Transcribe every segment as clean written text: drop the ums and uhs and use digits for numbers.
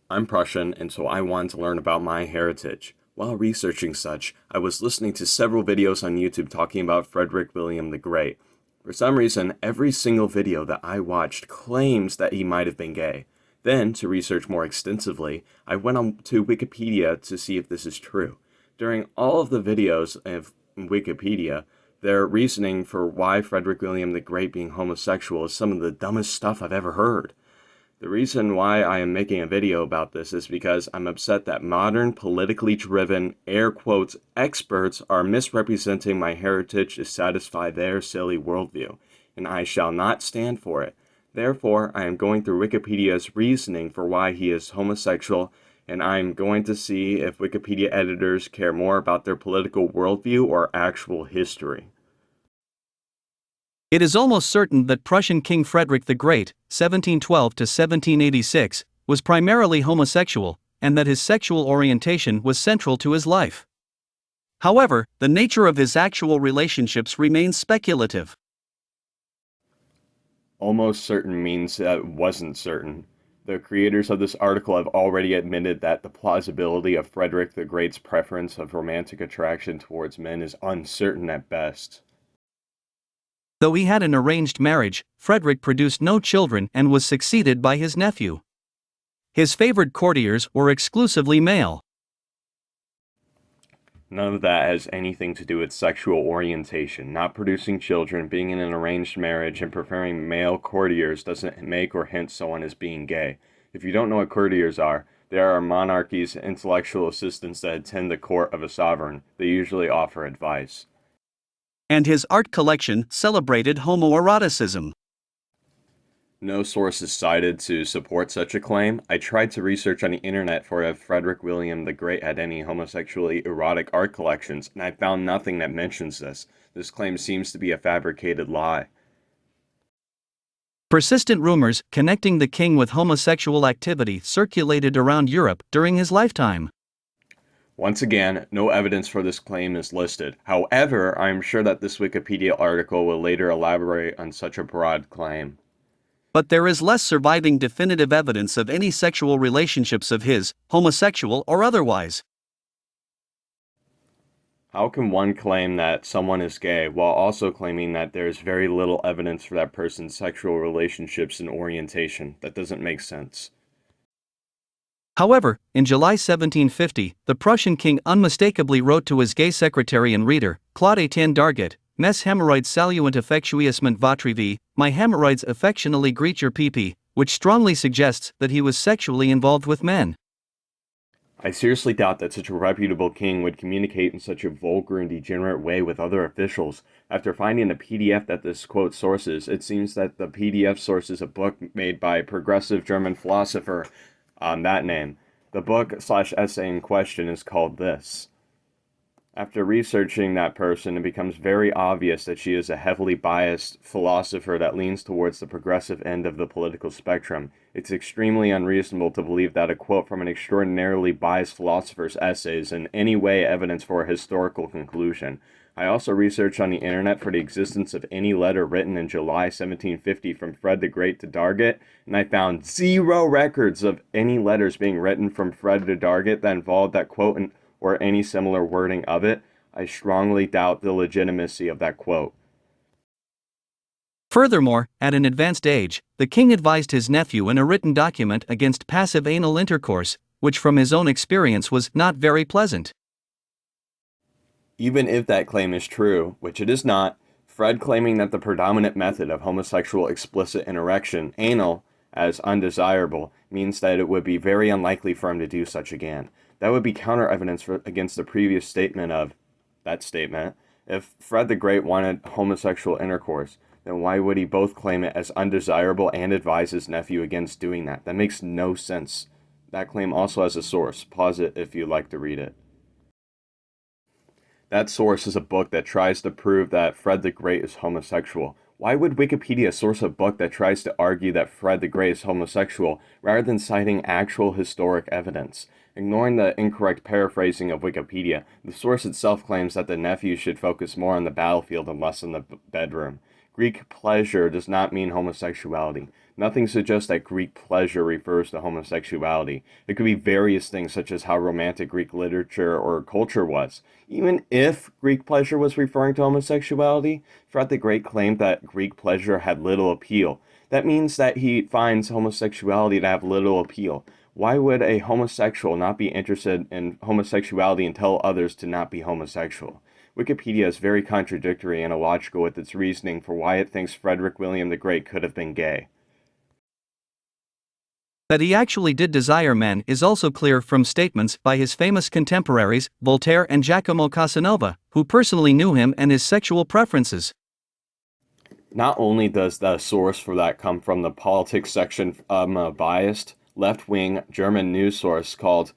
I'm Prussian, and so I wanted to learn about my heritage. While researching such, I was listening to several videos on YouTube talking about Frederick William the Great. For some reason, every single video that I watched claims that he might have been gay. Then, to research more extensively, I went on to Wikipedia to see if this is true. During all of the videos of Wikipedia, their reasoning for why Frederick William the Great being homosexual is some of the dumbest stuff I've ever heard. The reason why I am making a video about this is because I'm upset that modern, politically driven, air quotes, experts are misrepresenting my heritage to satisfy their silly worldview, and I shall not stand for it. Therefore, I am going through Wikipedia's reasoning for why he is homosexual, and I'm going to see if Wikipedia editors care more about their political worldview or actual history. It is almost certain that Prussian King Frederick the Great, 1712 to 1786, was primarily homosexual, and that his sexual orientation was central to his life. However, the nature of his actual relationships remains speculative. Almost certain means that it wasn't certain. The creators of this article have already admitted that the plausibility of Frederick the Great's preference of romantic attraction towards men is uncertain at best. Though he had an arranged marriage, Frederick produced no children and was succeeded by his nephew. His favored courtiers were exclusively male. None of that has anything to do with sexual orientation. Not producing children, being in an arranged marriage, and preferring male courtiers doesn't make or hint someone as being gay. If you don't know what courtiers are, they are monarchies' intellectual assistants that attend the court of a sovereign. They usually offer advice. And his art collection celebrated homoeroticism. No source is cited to support such a claim. I tried to research on the internet for if Frederick William the Great had any homosexually erotic art collections, and I found nothing that mentions this. This claim seems to be a fabricated lie. Persistent rumors connecting the king with homosexual activity circulated around Europe during his lifetime. Once again, no evidence for this claim is listed. However, I am sure that this Wikipedia article will later elaborate on such a broad claim. But there is less surviving definitive evidence of any sexual relationships of his, homosexual or otherwise. How can one claim that someone is gay while also claiming that there is very little evidence for that person's sexual relationships and orientation? That doesn't make sense. However, in July 1750, the Prussian king unmistakably wrote to his gay secretary and reader, Claude Etienne Darget, Mes hemorrhoids saluant affectueusement votre vie, my hemorrhoids affectionately greet your pee-pee, which strongly suggests that he was sexually involved with men. I seriously doubt that such a reputable king would communicate in such a vulgar and degenerate way with other officials. After finding the PDF that this quote sources, it seems that the PDF source is a book made by a progressive German philosopher on that name. The book/essay in question is called this. After researching that person, it becomes very obvious that she is a heavily biased philosopher that leans towards the progressive end of the political spectrum. It's extremely unreasonable to believe that a quote from an extraordinarily biased philosopher's essay is in any way evidence for a historical conclusion. I also researched on the internet for the existence of any letter written in July 1750 from Fred the Great to Darget, and I found zero records of any letters being written from Fred to Darget that involved that quote or any similar wording of it. I strongly doubt the legitimacy of that quote. Furthermore, at an advanced age, the king advised his nephew in a written document against passive anal intercourse, which from his own experience was not very pleasant. Even if that claim is true, which it is not, Fred claiming that the predominant method of homosexual explicit interaction, anal, as undesirable, means that it would be very unlikely for him to do such again. That would be counter-evidence against the previous statement of that statement. If Fred the Great wanted homosexual intercourse, then why would he both claim it as undesirable and advise his nephew against doing that? That makes no sense. That claim also has a source. Pause it if you'd like to read it. That source is a book that tries to prove that Fred the Great is homosexual. Why would Wikipedia source a book that tries to argue that Fred the Great is homosexual rather than citing actual historic evidence? Ignoring the incorrect paraphrasing of Wikipedia, the source itself claims that the nephew should focus more on the battlefield and less on the bedroom. Greek pleasure does not mean homosexuality. Nothing suggests that Greek pleasure refers to homosexuality. It could be various things, such as how romantic Greek literature or culture was. Even if Greek pleasure was referring to homosexuality, Fred the Great claimed that Greek pleasure had little appeal. That means that he finds homosexuality to have little appeal. Why would a homosexual not be interested in homosexuality and tell others to not be homosexual? Wikipedia is very contradictory and illogical with its reasoning for why it thinks Frederick William the Great could have been gay. That he actually did desire men is also clear from statements by his famous contemporaries, Voltaire and Giacomo Casanova, who personally knew him and his sexual preferences. Not only does the source for that come from the politics section of a biased, left-wing German news source called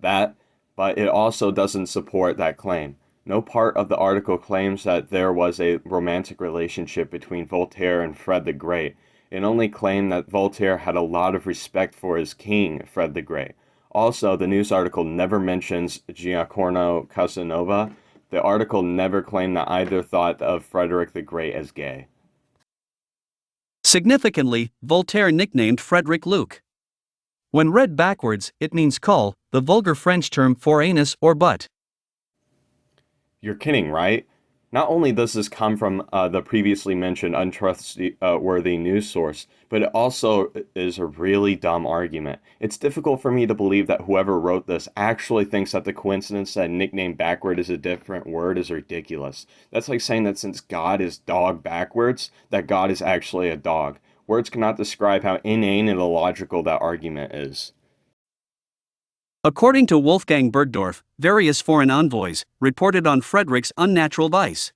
that, but it also doesn't support that claim. No part of the article claims that there was a romantic relationship between Voltaire and Fred the Great. It only claimed that Voltaire had a lot of respect for his king, Fred the Great. Also, the news article never mentions Giacomo Casanova. The article never claimed that either thought of Frederick the Great as gay. Significantly, Voltaire nicknamed Frederick Luke. When read backwards, it means call, the vulgar French term for anus or butt. You're kidding, right? Not only does this come from the previously mentioned untrustworthy news source, but it also is a really dumb argument. It's difficult for me to believe that whoever wrote this actually thinks that the coincidence that nickname backward is a different word is ridiculous. That's like saying that since God is dog backwards, that God is actually a dog. Words cannot describe how inane and illogical that argument is. According to Wolfgang Bergdorf, various foreign envoys reported on Frederick's unnatural vice.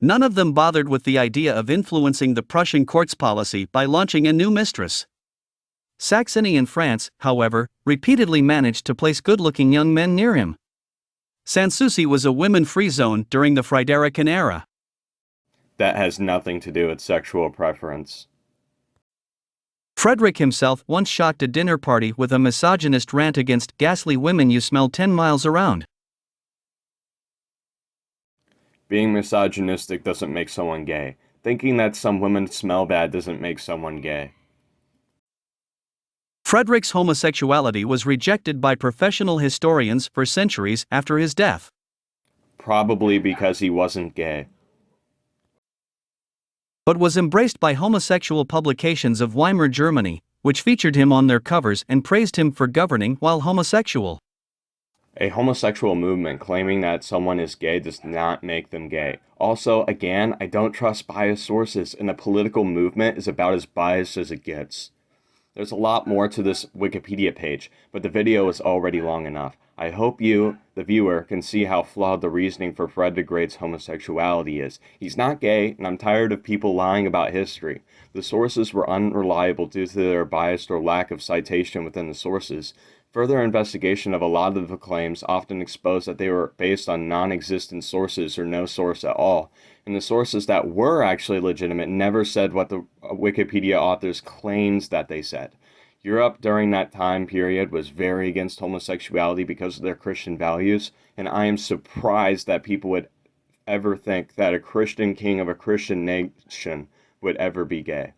None of them bothered with the idea of influencing the Prussian court's policy by launching a new mistress. Saxony and France, however, repeatedly managed to place good-looking young men near him. Sanssouci was a women-free zone during the Friderican era. That has nothing to do with sexual preference. Frederick himself once shocked a dinner party with a misogynist rant against ghastly women you smell 10 miles around. Being misogynistic doesn't make someone gay. Thinking that some women smell bad doesn't make someone gay. Frederick's homosexuality was rejected by professional historians for centuries after his death. Probably because he wasn't gay. But was embraced by homosexual publications of Weimar Germany, which featured him on their covers and praised him for governing while homosexual. A homosexual movement claiming that someone is gay does not make them gay. Also, again, I don't trust biased sources, and the political movement is about as biased as it gets. There's a lot more to this Wikipedia page, but the video is already long enough. I hope you, the viewer, can see how flawed the reasoning for Fred the Great's homosexuality is. He's not gay, and I'm tired of people lying about history. The sources were unreliable due to their bias or lack of citation within the sources. Further investigation of a lot of the claims often exposed that they were based on non-existent sources or no source at all, and the sources that were actually legitimate never said what the Wikipedia authors claims that they said. Europe during that time period was very against homosexuality because of their Christian values, and I am surprised that people would ever think that a Christian king of a Christian nation would ever be gay.